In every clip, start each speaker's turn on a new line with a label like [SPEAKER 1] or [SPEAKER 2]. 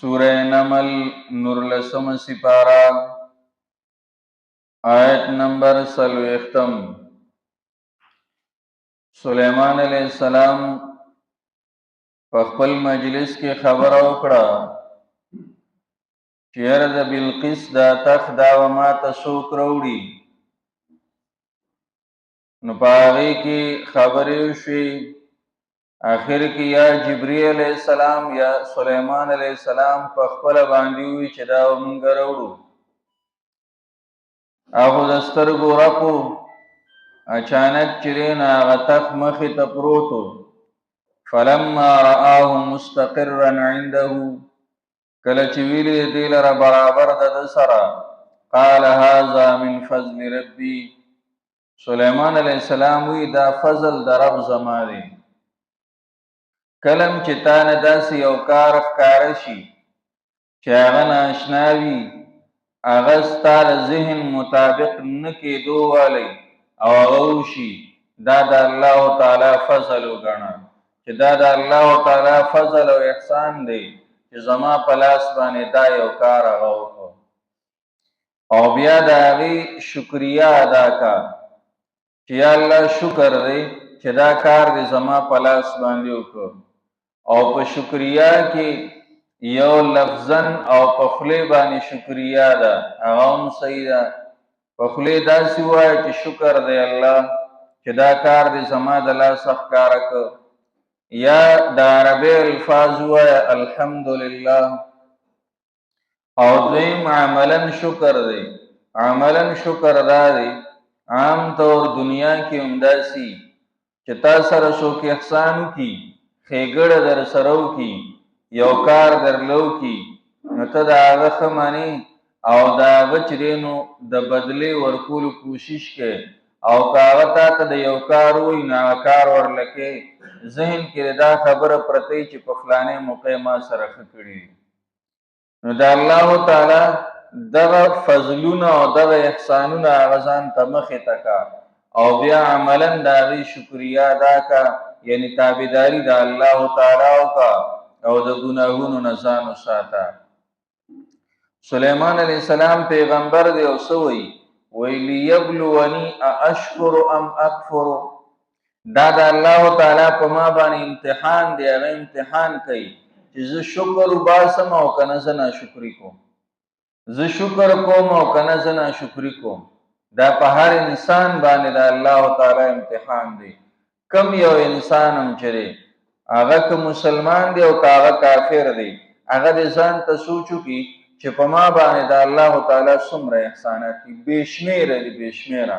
[SPEAKER 1] سورہ نمل نورلسم سپارہ آیت نمبر سلویختم. سلیمان علیہ السلام په خپل مجلس کې خبره وکړه چې یاره د بلقیس دا تخت دا و ما ته څوک راوړي. نو په هغې کې خبرې وشوې، آخر کې یا جبرئیل علیہ السلام یا سلیمان علیہ السلام په خپله باندې ووي چې دا موږ راوړو. هغه د سترګو رپو اچانک چې دی نو هغه تخت مخې ته پروت و. فلما رآه مستقرا عنده، کله چې ویلې دې لره برابر د ده سره، قال هذا من فضل ربي، سلیمان علیہ السلام وی دا فضل د رب زما دی. کلم چې تا نه داسې یو کار ښکاره شي چې هغه ناشنا وي، هغه ستا د ذهن مطابق نه کېدو والی او هغه وشي، دا د الله تعالی فضل وګڼه چې دا د الله تعالی فضل او احسان دی چې زما په لاس باندې دا یو کار هغه وکړو. او بیا د هغې شکریه ادا کا چې یا الله شکر دی چې دا کار دی زما په لاس باندې وکړو. او په شکریه کې یو لفظن او په خولې باندې شکریه ده، هغه هم صحیح ده. په خولې داسې ووایه چې شکر دی الله چې دا کار دی زما د لاسه ښکاره کړ، یا د عربي الفاظ ووایه الحمدلله. او دویم عملا شکر دی. عملا شکر دا دی عام طور دنیا کې هم داسې چې تا سره څوک احسان وکړي، ښېګړه در سره وکړي، یو کار درله وکړي، نو ته د هغه ښه منې او د هغه چې دی نو د بدلې ورکولو کوشش کوې. او که هغه تا ته د یو کار ووایي نو هغه کار ورله کوې، ذهن کې دا خبره پرته وي چې په فلانې موقع ما سره ښه کړي. نو د الله تعالی دغه فضلونه او دغه احسانونه هغه ځان ته مخې ته کا، او بیا عملا د هغې شکریه ادا کا، یعنی تابعداري د الله تعالی وکړه او د ګناهونو نه ځان وساته. سلیمان علیہ السلام پیغمبر دی او څه وایي؟ وایي لیبلوني ااشکر ام اکفر، دا د الله تعالی په ما باندې امتحان دی، هغه امتحان کوي چې زه شکر وباسم او که نه زه ناشکري کوم، زه شکر کوم او که نه زه ناشکري کوم. دا په هر انسان باندې د الله تعالی امتحان دی. کم یو انسان هم چې دی هغه که مسلمان دی او که هغه کافر دی، هغه د ځان ته سوچ وکړي چې په ما باندې د الله تعالی څومره احسانات دي، بې شمېره دي، بې شمېره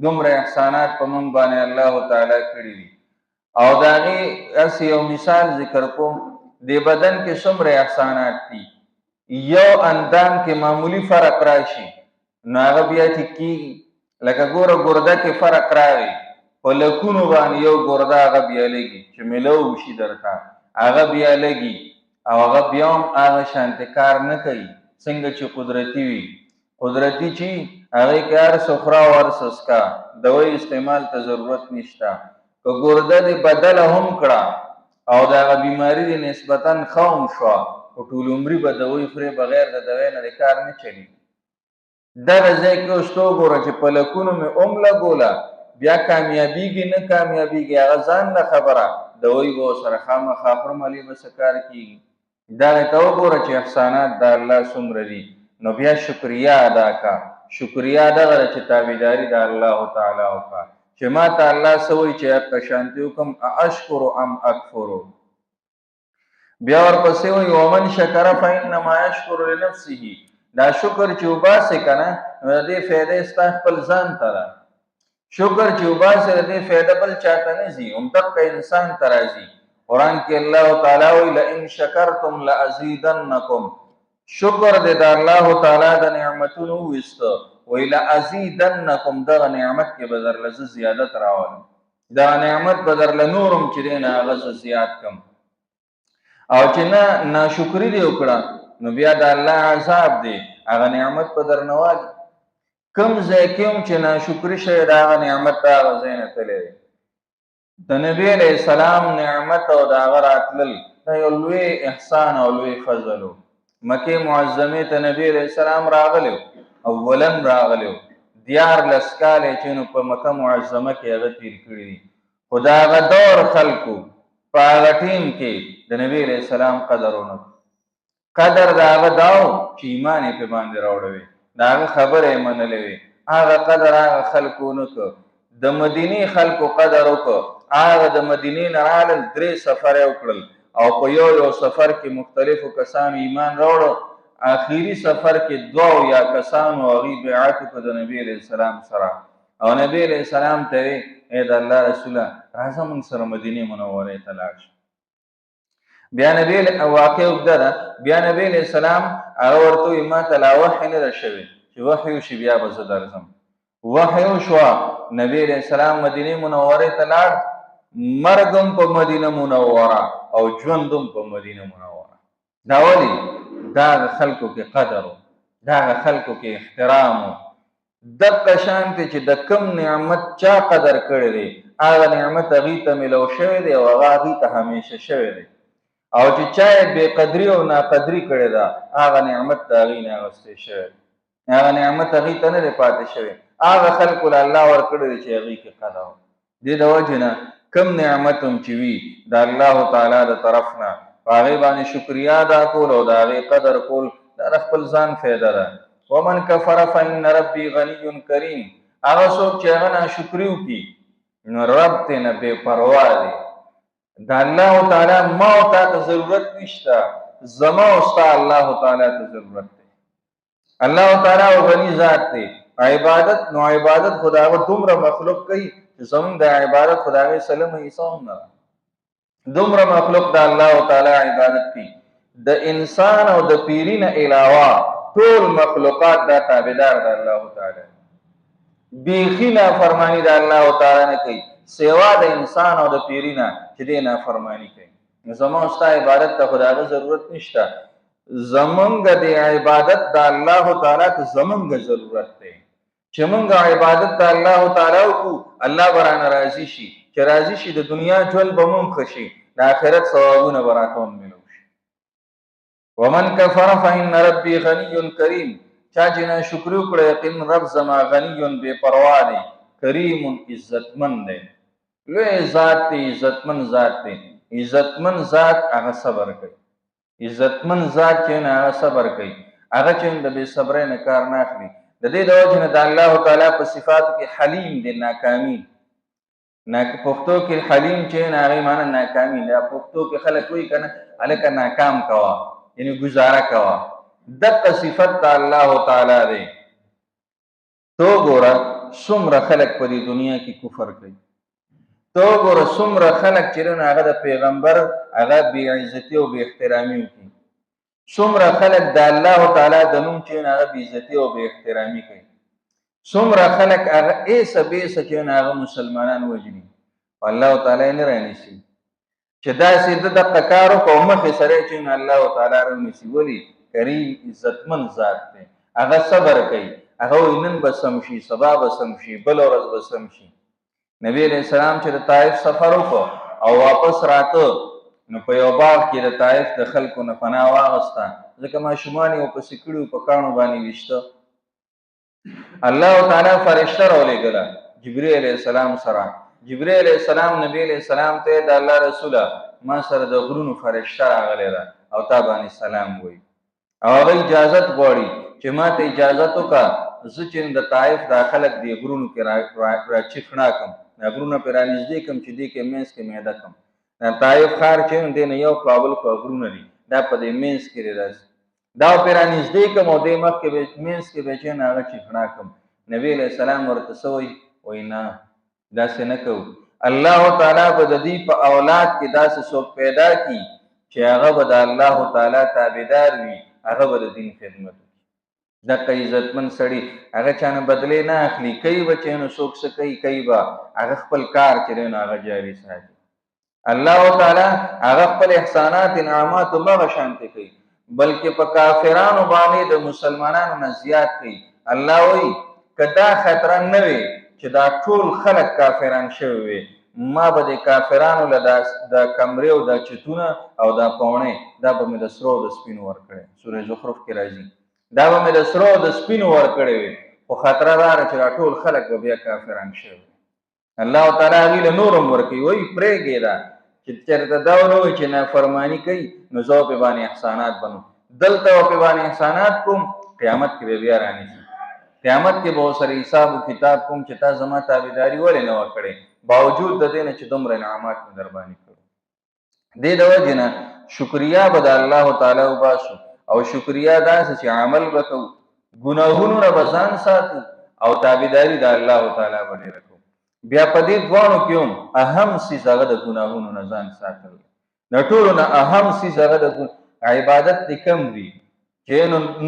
[SPEAKER 1] دومره احسانات په موږ باندې الله تعالی کړي دي. او د هغې هسې یو مثال ذکر کوم، د بدن کې څومره احسانات دي، یو اندام کې معمولی فرق راشي نو هغه بیا ټیک کېږي. لکه ګوره ګرده کې فرق راغی، په لکونو باندې یو ګرده هغه بیا لګي چې میلو وشي درته، هغه بیا لګي او هغه بیا هم هغه شانتې کار نه کوي څنګه چې قدرتي وي. قدرتي چې هغې کې هر څه خوره او هر څه څکه، دوی استعمال ته ضرورت نشته. که ګرده دې بدله هم کړه او د هغه بیماري دې نسبتا ښه هم شوه، په ټول عمري به دوی خورې، بغیر د دوی نه د کار نه چلي. دغه ځای کې اوس ته وګوره چې په لکونو مې هم لګوله، بیا کامیابیږي نه کامیابیږي هغه ځان نه خبره، دوی به ورسره خامخا خورملي به څه کار کېږي. دغې ته وګوره چې احسانات د الله څومره دي، نو بیا شکریه ادا کا. شکریه دغه ده چې تابعداري د الله تعالی وکړه چې ما ته الله څه وایي چې حق شانتي وکړم، ااشکر ام اکفر. بیا ورپسې وایي ومن شکر فانما یشکر لنفسه، دا شکر چې وباسې که نه نو د دې فایده ستا خپل ځان ته ده. شکر چې وباسې د دې فایده بل چاته نه ځي، همدقه انسان ته راځي. قرآن کې الله تعالی وایي لئن شکرتم لازیدنکم، شکر دې د الله تعالی د نعمتونو وویسته، وایي لازیدنکم، دغه نعمت کې به درله زه زیادت راولم، دغه نعمت به درله نور هم چې دی نه هغه زه زیات کړم. او چې نه ناشکري دې وکړه نو بیا د الله عذاب دی، هغه نعمت به درنه والي. کم ځای کې هم چې ناشکري شوی د هغه نعمت د هغه ځای نه تللی دی. د نبي علیه السلام نعمت او د هغه راتلل دا یو لوی احسان او لوی فضل و. مکه معظمه ته نبی علیہ السلام راغلو، اولن راغلو، 14 کاله چې نو په مکه معظمه کې هغه تیر کړی دي. خو د هغه دور خلکو په هغه ټیم کې د نبی علیہ السلام قدر ونه قدر د هغه داو چې ایمان یې په باندې راوړی، د هغه خبره یې منلې وي. هغه قدر هغه خلکو ونه کړ. د مدینې خلکو قدر وکړ. هغه د مدینې نه رالل، 3 سفر یې وکړل او په یو سفر کې مختلفو کسانو ایمان راوړو. آخري سفر کې 2 یا کسانو هغوی بیعت وکړ د نبي علیہ السلام سره، او نبی علیہ السلام ته وی ای د الله رسوله راځه موږ سره مدینې منورې ته لاړ شو. بیا نبی واقع وګده ده، بیا نبی علیہ السلام هغه ورته وایي ما ته لا وحی نه ده شوی، چې وحی وشي بیا به زه درځم. وحی وشوه، نبی علیہ السلام مدینې منورې ته لاړ، مرګم په مدینه منوره او ژوندم په مدینه منوره. دا ولې؟ دا هغه خلکو کې قدر و، دا هغه خلکو کې احترام و. دغه شانتې چې د کم نعمت چا قدر کړی دی، هغه نعمت هغې ته میلو شوی دی او هغه هغې ته همیشه شوی دی. او چې چا یې بې قدري او ناقدري کړې ده، هغه نعمت د هغې نه اخیستی شوی دی، هغه نعمت هغې ته نه دی پاتې شوی. هغه خلکو له الله ورکړی دی چې هغې کې قدر و. دې د وجې نه کم نعمت هم چې وي د الله تعالی د طرف نه، په هغې باندې شکریا ادا کول او د هغې قدر کول دا د خپل ځان فایده ده. ومن کفر فإن ربي غني کریم. هغه څوک چې هغه ناشکري وکړي نو رب ترې نه بې پروا دی. د الله تعالی ما او تا ته ضرورت نشته، زما او ستا الله تعالی ته ضرورت دی. الله تعالی او غني ذات دی. عبادت نو عبادت خدا هغه دومره مخلوق کوي چې زمونږ د عبادت خدا هغې سلمه حصه هم نه ده. دومره مخلوق د الله تعالی عبادت کوي. د انسان او د پیري نه علاوه ټول مخلوقات دا تابعدار د الله تعالی، بیخي نافرماني د الله تعالی نه کوي سوا د انسان او د پیري نه چې دې نافرماني کوي. نو زما او ستا عبادت ته خو د هغه ضرورت نشته. زمونږ د عبادت د الله تعالی ته زمونږ ضرورت دی چې مونږ عبادت د الله تعالی وکړو، الله به رانه راضي شي. چې راضي شي د دنیا ژوند به مو هم ښه شي، د آخرت ثوابونه به راته هم میلو شي. ومن کفر فإن ربي غني کریم. چا چې ناشکري وکړه یقینا رب زما غني بې پروا دی، کریم عزتمن دی، لوی ذات دی، عزتمن ذات دی. عزتمن ذات هغه صبر کوي. عزتمن ذات چې نه هغه صبر کوي، هغه چې د بې صبرۍ نه کار نه اخلي. د دې د وجې نه د الله تعالی په صفاتو کې حلیم دی، ناکامي. پښتو کې حلیم چې نه هغې معنی ناکامي ده. پښتو کې خلک وایي که نه هلکه ناکام کوه، یعنې ګزاره کوه. دغه صفت د الله تعالی دی. تو ګوره څومره خلک په دې دنیا کې کفر کوي، تو ګوره څومره خلک چې نه هغه د پیغمبر هغه بې عزتي او بې احترامي وکړي، څومره خلک د الله تعالی د نوم چې نه هغه بې عزتي او بې احترامي کوي، څومره خلک هغه ایسه بیسه چې نه هغه مسلمانان وژني، الله تعالی نه رانیسي. چې داسې د دغه کار وکړو مخې سره چې نه الله تعالی رانیسي. ولې؟ کریم عزتمن ذات دی، هغه صبر کوي. هغه وایي نن به سم شي، سبا به سم شي، بله ورځ به سم شي. نبی علیہ السلام چې د طائف سفر وکړو او واپس راته نو په یو باغ کې د طائف د خلکو نه پناه واغسته، ځکه ماشومان یې ورپسې کړي وو، په کاڼو باندې ویشته. الله تعالی فرشته راولېږله جبرئیل علیه السلام سره. جبرئیل علیه السلام نبی علیہ السلام ته د الله رسوله ما سره د غرونو فرشته راغلی ده او تا باندې سلام وایي، او هغه اجازت غواړي چې ما ته اجازت وکړه زه چې د طائف دا خلک دې غرونو کې راچیخڼا کړم، دا غرونه پرې رانږدې کړم چې دې کې منځ کې میده کړم. دا طائف ښار چې دی نه یو خوا بل خوا غرونه دي، دا په دې منځ کې دی داسې، دا پرې رانږدې کړم او دې مخکې منځ کې به چې هغه چیخڼا کړم. نبي علیہ السلام ورته څه وایي؟ وایي نه داسې نه کوو. الله تعالی به د دې په اولاد کې داسې څوک پیدا کړي چې هغه به د الله تعالی تابعدار وي، هغه به د دین خدمت وکړي. دغه عزتمن سړي هغه چا نه بدلې نه اخلي، کوي به چې نو څوک څه کوي، کوي به هغه خپل کار چې دی نو هغه جاري ساتي. الله تعالی هغه خپل احسانات انعامات همغه شانتې کوي، بلکې په کافرانو باندې د مسلمانانو نه زیات کوي. الله وایي که دا خطره نه وي چې دا ټول خلک کافران شوي وي ما به د کافرانو له دا کمرې او دا چتونه او دا پوڼې دا به مې د سرو او د سپینو ورکړی. سورې زخرف کې راځي دا به مې د سرو او د سپینو ورکړی وي، خو خطره راغله چې دا ټول خلک به بیا کافران شوي. الله تعالی هغوی له نور هم ورکوي، وایي پرېږدې دا چې چېرته دا ونه وایي چې نافرماني کوي نو زه پرې باندې احسانات بنم. دلته به پرې باندې احسانات کوم، قیامت کې به بیا رانیسي. قیامت کې به ورسره حساب و کتاب کوم چې تا زما تابعداري ولې نه وه کړې، باوجود د دې نه چې دومره انعامات مې در باندې کړو. دې د وجې نه شکریا به د الله تعالی وباسو، او شکریا داسې چې عمل به کوو، ګناهونو نه به ځان ساتو او تابعداري د الله تعالی به ډېره کوو. بیا په دې دواړو کې هم اهم څیز هغه د ګناهونو نه ځان ساتل. د ټولو نه اهم څیز هغه د عبادت دې کم وي، چې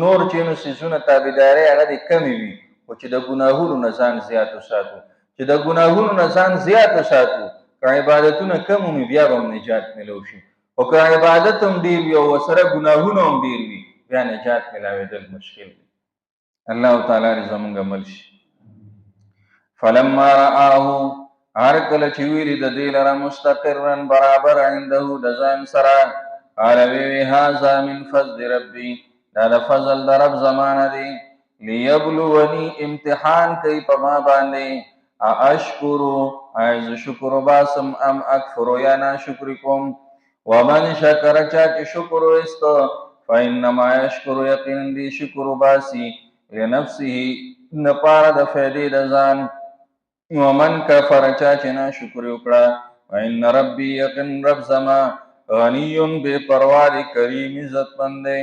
[SPEAKER 1] نور چې نو څیزونه تابعداري هغه دې کمې وي، خو چې د ګناهونو نه ځان زیات وساتو. چې د ګناهونو نه ځان زیات وساتو، که عبادتونه کم وي بیا به هم نجات میلو شي، او که عبادت هم ډېر وي او ورسره ګناهونه هم ډېر وي بیا نجات میلاوېدل مشکل دی. الله تعالی دې زموږ عمل شي. فلما رآه هر کله چې ویلي د دې لره مستقرا برابر عنده د ځان سره، قال وی هذا من فضل ربي، دا د فضل د رب زمانه دی. لیبلونی امتحان کوي په ما باندې، اشکرو ایز شکر باسم ام اکفرو یا ناشکر کوم. ومن شکر چا چې شکر وایست فانما یشکر یقینا دی شکر باسی لنفسه نپاره د فیدې د ځان. ومن کفر چا چې ناشکر وکړه فان ربي یقین رب زما غنی بے پروا دی کریم عزتمند دی.